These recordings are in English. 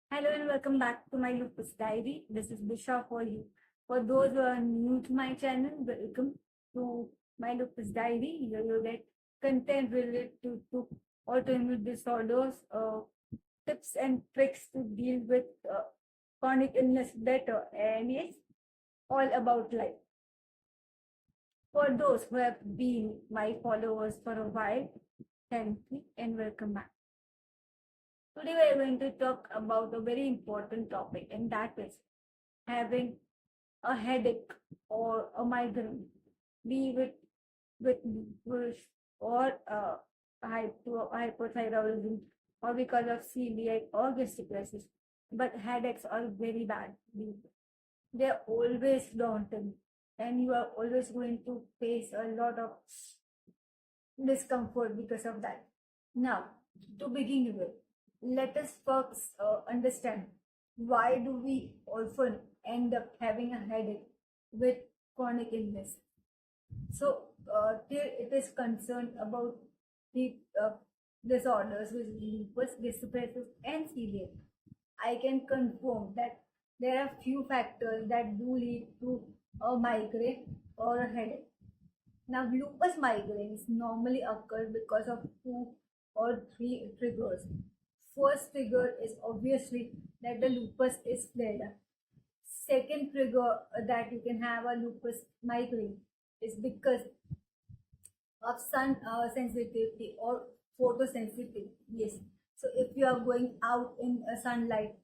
Hello and welcome back to my Lupus Diary. This is Bisha for you. For those who are new to my channel, welcome to my Lupus Diary. Here you'll get content related to autoimmune disorders, tips and tricks to deal with chronic illness better, and yes, all about life. For those who have been my followers for a while, thank you and welcome back. Today we are going to talk about a very important topic, and that is having a headache or a migraine, be it with lupus or hypothyroidism or because of celiac or gastritis. But headaches are very bad. They're always daunting, and you are always going to face a lot of discomfort because of that. Now, to begin with, let us first understand why do we often end up having a headache with chronic illness. So, till it is concerned about the disorders with lupus, gastroparesis, and celiac, I can confirm that there are few factors that do lead to a migraine or a headache. Now, lupus migraines normally occur because of two or three triggers. First trigger is obviously that the lupus is flared up. Second trigger that you can have a lupus migraine is because of sun sensitivity or photosensitivity. Yes. So if you are going out in sunlight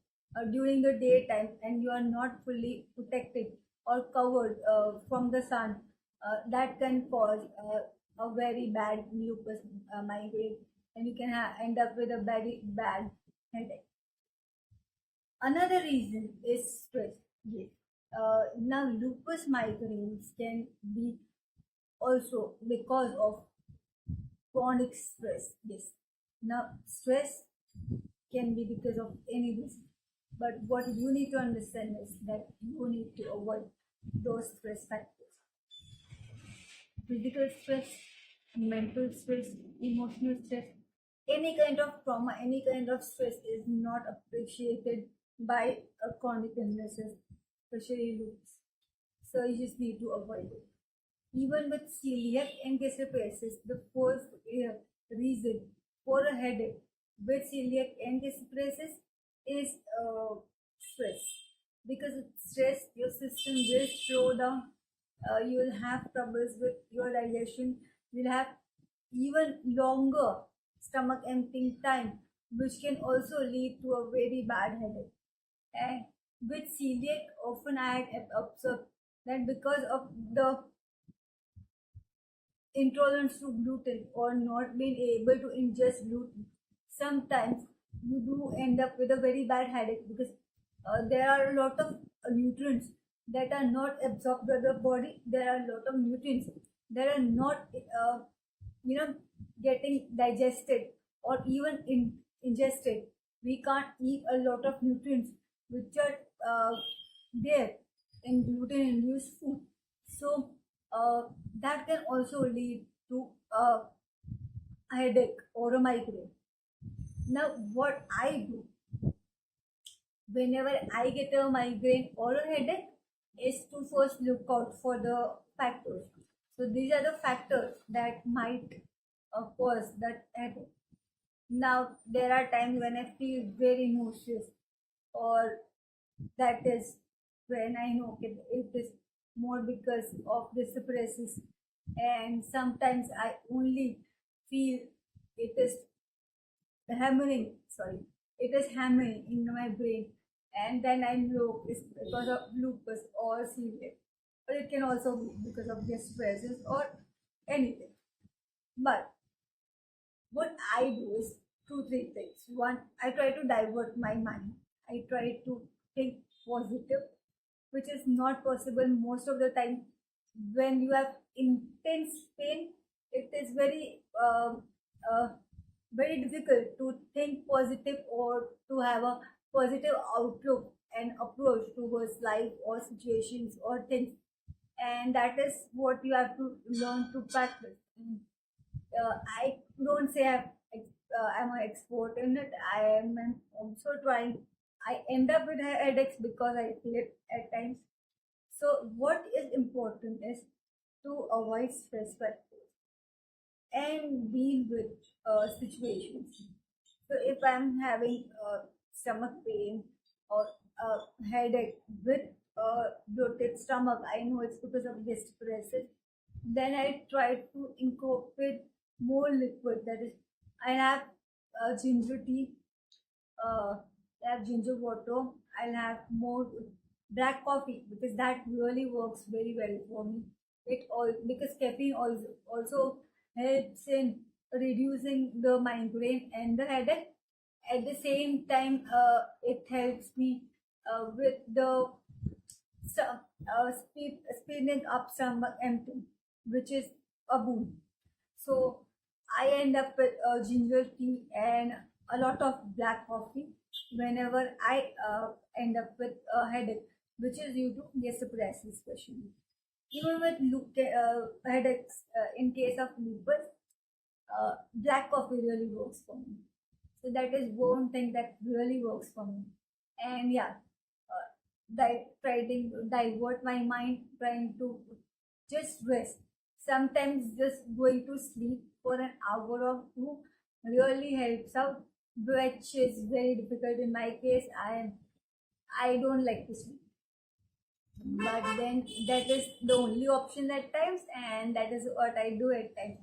during the daytime and you are not fully protected or covered from the sun, that can cause a very bad lupus migraine, and you can end up with a very bad headache. Another reason is stress. Yes. Now, lupus migraines can be also because of chronic stress. Yes. Now, stress can be because of any reason. But what you need to understand is that you need to avoid those stress factors. Physical stress, mental stress, emotional stress, any kind of trauma, any kind of stress is not appreciated by chronic illnesses, especially lupus. So you just need to avoid it. Even with celiac and gastroparesis, the first reason for a headache with celiac and gastroparesis is stress. Because with stress, your system will slow down. You will have troubles with your digestion. You'll have even longer stomach emptying time, which can also lead to a very bad headache. And with celiac, often I had observed that because of the intolerance to gluten or not being able to ingest gluten, sometimes you do end up with a very bad headache because there are a lot of nutrients that are not absorbed by the body. There are a lot of nutrients that are not, you know, getting digested or even ingested. We can't eat a lot of nutrients which are there in gluten-induced food. So that can also lead to a headache or a migraine. Now, what I do whenever I get a migraine or a headache is to first look out for the factors. So these are the factors that might cause that headache. Now, there are times when I feel very nauseous, or that is when I know it is more because of this paralysis, and sometimes I only feel it is hammering. Sorry, it is hammering in my brain, and then I know it's because of lupus or celiac, but it can also be because of gastritis or anything. But what I do is two, three things. One, I try to divert my mind. I try to think positive, which is not possible most of the time. When you have intense pain, it is uh, very difficult to think positive or to have a positive outlook and approach towards life or situations or things. And that is what you have to learn to practice. I don't say I'm an expert in it. I am also trying. I end up with headaches because I feel it at times. So what is important is to avoid stressful and deal with situations. So if I'm having stomach pain or headache with bloated stomach, I know it's because of gastroparesis. Then I try to incorporate more liquid. That is, I have ginger tea, uh, I have ginger water. I'll have more black coffee because that really works very well for me. It all because caffeine also helps in reducing the migraine and the headache. At the same time, it helps me with the speeding up some empty, which is a boon. So I end up with ginger tea and a lot of black coffee whenever I end up with a headache, which is due to gastroparesis especially. Even with headaches, in case of lupus, black coffee really works for me. So that is one thing that really works for me. And yeah, trying to divert my mind, trying to just rest. Sometimes just going to sleep for an hour or two really helps out, which is very difficult in my case. I don't like to sleep, but then that is the only option at times, and that is what I do at times,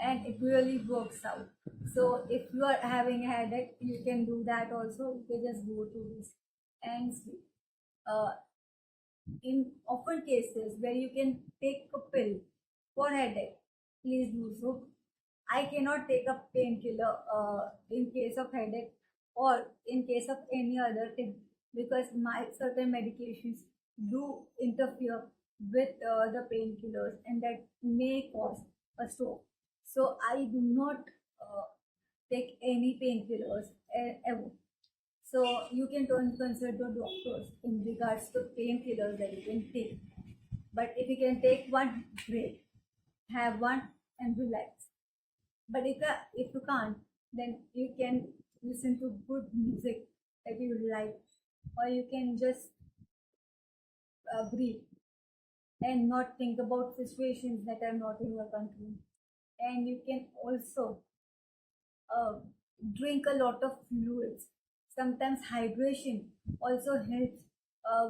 and it really works out. So if you are having a headache, you can do that also. You can just go to this and sleep. uh, in often cases where you can take a pill for headache, please do so. I cannot take a painkiller in case of headache or in case of any other thing because my certain medications do interfere with the painkillers and that may cause a stroke. So I do not take any painkillers ever. So you can turn consult your doctors in regards to painkillers that you can take. But if you can take one, great. Have one and relax. But if you can't, then you can listen to good music that you like, or you can just breathe and not think about situations that are not in your control. And you can also uh, drink a lot of fluids. Sometimes hydration also helps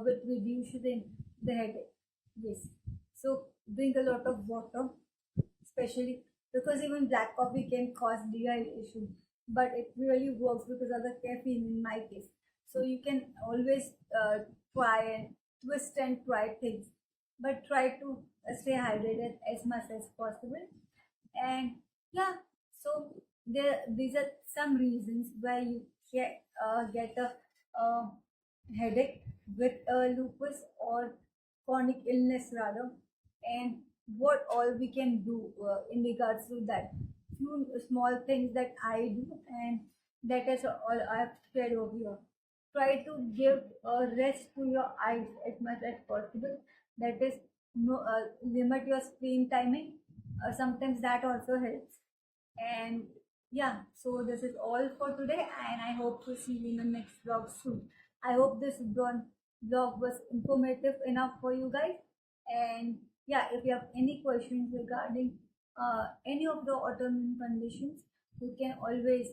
with reducing the headache. Yes. So drink a lot of water, especially because even black coffee can cause dehydration, but it really works because of the caffeine in my case. So you can always try and twist and try things, but try to stay hydrated as much as possible. And yeah, so these are some reasons why you get a uh, headache with lupus or chronic illness rather, and what all we can do in regards to that. Few small things that I do, and that is all I've shared over here. Try to give a rest to your eyes as much as possible. That is, no limit your screen timing. Sometimes that also helps. And yeah, so this is all for today, and I hope to see you in the next vlog soon. I hope this vlog was informative enough for you guys. And yeah, if you have any questions regarding any of the autoimmune conditions, you can always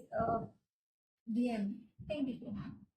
DM me. Thank you so much.